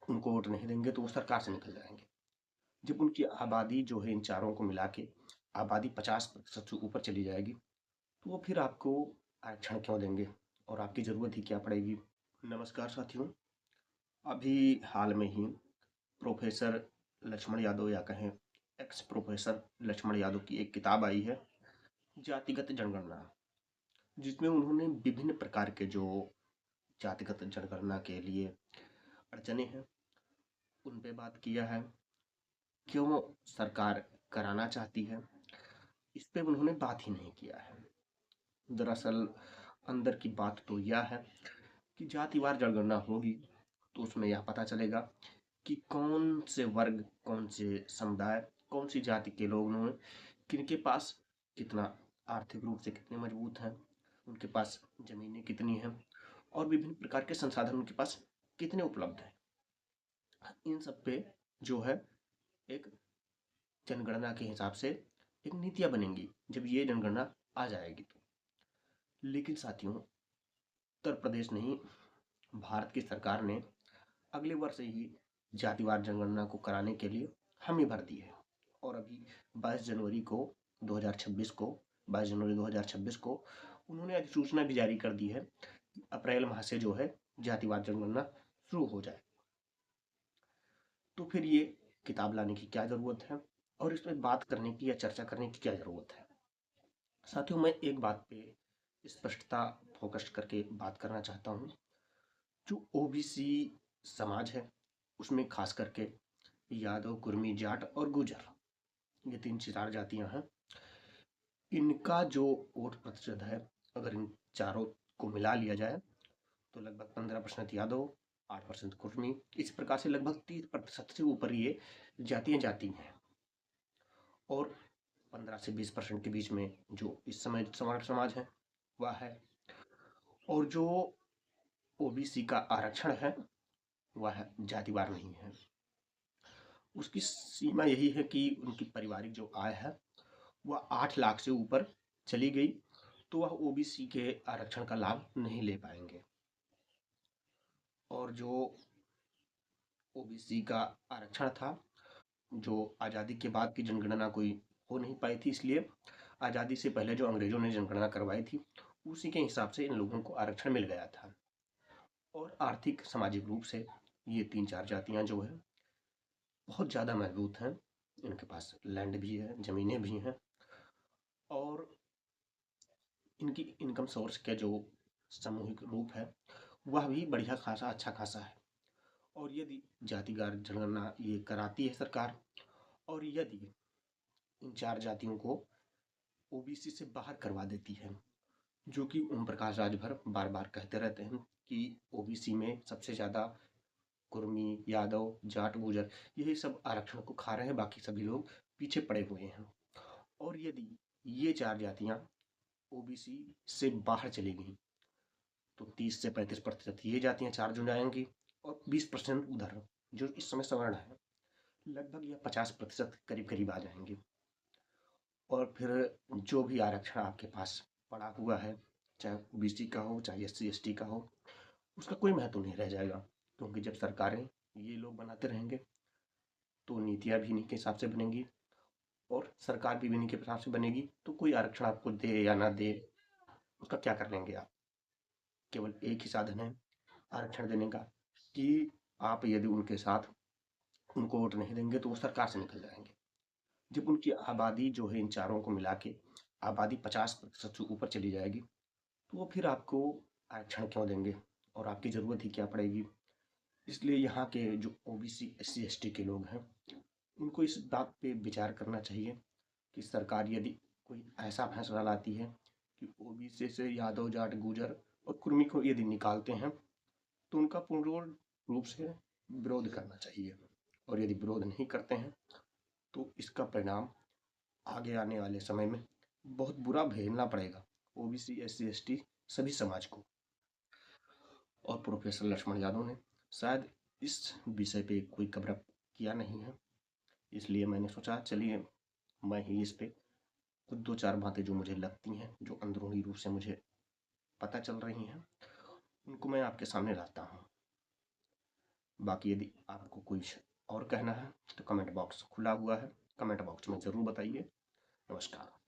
उनको वोट नहीं देंगे तो वो सरकार से निकल जाएंगे। जब उनकी आबादी जो है इन चारों को मिला के आबादी 50% से ऊपर चली जाएगी तो वो फिर आपको आरक्षण क्यों देंगे और आपकी ज़रूरत ही क्या पड़ेगी। नमस्कार साथियों, अभी हाल में ही प्रोफेसर लक्ष्मण यादव या कहें एक्स प्रोफेसर लक्ष्मण यादव की एक किताब आई है, जातिगत जनगणना, जिसमें उन्होंने विभिन्न प्रकार के जो जातिगत जनगणना के लिए अड़चने हैं उन पे बात किया है, क्यों सरकार कराना चाहती है इस पे उन्होंने बात ही नहीं किया है। दरअसल अंदर की बात तो यह है कि जातिवार जनगणना होगी तो उसमें यह पता चलेगा कि कौन से वर्ग, कौन से समुदाय, कौन सी जाति के लोग हैं, किनके पास कितना आर्थिक रूप से कितने मजबूत हैं, उनके पास जमीनें कितनी हैं और विभिन्न प्रकार के संसाधन उनके पास कितने उपलब्ध हैं। इन सब पे जो है एक जनगणना के हिसाब से एक नीतियाँ बनेंगी जब ये जनगणना आ जाएगी तो। लेकिन साथियों, उत्तर प्रदेश नहीं, भारत की सरकार ने अगले वर्ष ही जातिवार जनगणना को कराने के लिए हामी भर दी है और अभी 22 जनवरी को 2026 को 22 जनवरी 2026 को उन्होंने अधिसूचना भी जारी कर दी है कि अप्रैल माह से जो है जातिवार जनगणना शुरू हो जाए। तो फिर ये किताब लाने की क्या ज़रूरत है और इसमें बात करने की या चर्चा करने की क्या ज़रूरत है। साथियों, मैं एक बात पे स्पष्टता फोकस करके बात करना चाहता हूँ। जो ओबीसी समाज है उसमें खास करके यादव, कुर्मी, जाट और गुजर, ये 3-4 जातियां हैं। इनका जो वोट प्रतिशत है, अगर इन चारों को मिला लिया जाए तो लगभग 15% यादव, 8% कुर्मी, इस प्रकार से लगभग 30% से ऊपर ये जातियां जाती हैं और 15 से 20% के बीच में जो इस समय समाज समाज है वह है। और जो ओबीसी का आरक्षण है वह जातिवार नहीं है। उसकी सीमा यही है कि उनकी पारिवारिक जो आय है वह 8 लाख से ऊपर चली गई तो वह ओबीसी के आरक्षण का लाभ नहीं ले पाएंगे। और जो ओबीसी का आरक्षण था, जो आज़ादी के बाद की जनगणना कोई हो नहीं पाई थी, इसलिए आज़ादी से पहले जो अंग्रेजों ने जनगणना करवाई थी उसी के हिसाब से इन लोगों को आरक्षण मिल गया था। और आर्थिक सामाजिक रूप से ये 3-4 जातियां जो है बहुत ज़्यादा मजबूत हैं। इनके पास लैंड भी है, ज़मीनें भी हैं और इनकी इनकम सोर्स के जो सामूहिक रूप है वह भी बढ़िया खासा अच्छा खासा है। और यदि जातिवार जनगणना ये कराती है सरकार और यदि इन 4 जातियों को ओबीसी से बाहर करवा देती है, जो कि ओम प्रकाश राजभर बार बार कहते रहते हैं कि ओबीसी में सबसे ज़्यादा कुर्मी, यादव, जाट, गुजर यही सब आरक्षण को खा रहे हैं, बाकी सभी लोग पीछे पड़े हुए हैं। और यदि ये 4 जातियां ओबीसी से बाहर चली गई तो 30 से 35% ये जातियां चार्ज हो जाएंगी और 20% उधर जो इस समय सवर्ण है, लगभग यह 50% करीब करीब आ जाएंगे। और फिर जो भी आरक्षण आपके पास पड़ा हुआ है, चाहे ओबीसी का हो चाहे एससी एसटी का हो, उसका कोई महत्व नहीं रह जाएगा, क्योंकि जब सरकारें ये लोग बनाते रहेंगे तो नीतियाँ भी इन्हीं के हिसाब से बनेंगी और सरकार भी इन्हीं के हिसाब से बनेगी। तो कोई आरक्षण आपको दे या ना दे उसका क्या कर लेंगे आप। केवल एक ही साधन है आरक्षण देने का कि आप यदि उनके साथ उनको वोट नहीं देंगे तो वो सरकार से निकल जाएंगे। जब उनकी आबादी जो है इन चारों को मिला के आबादी 50% से ऊपर चली जाएगी तो वो फिर आपको आरक्षण क्यों देंगे और आपकी ज़रूरत ही क्या पड़ेगी। इसलिए यहाँ के जो ओबीसी एससी एसटी के लोग हैं उनको इस बात पे विचार करना चाहिए कि सरकार यदि कोई ऐसा फैसला लाती है कि ओबीसी से यादव, जाट, गुजर और कुर्मी को यदि निकालते हैं तो उनका पूर्ण रूप से विरोध करना चाहिए। और यदि विरोध नहीं करते हैं तो इसका परिणाम आगे आने वाले समय में बहुत बुरा झेलना पड़ेगा ओबीसी एससी एसटी सभी समाज को। और प्रोफेसर लक्ष्मण यादव ने शायद इस विषय पे कोई कवर अप किया नहीं है, इसलिए मैंने सोचा चलिए मैं ही इस पे कुछ 2-4 बातें जो मुझे लगती हैं, जो अंदरूनी रूप से मुझे पता चल रही हैं, उनको मैं आपके सामने लाता हूँ। बाकी यदि आपको कुछ और कहना है तो कमेंट बॉक्स खुला हुआ है, कमेंट बॉक्स में ज़रूर बताइए। नमस्कार।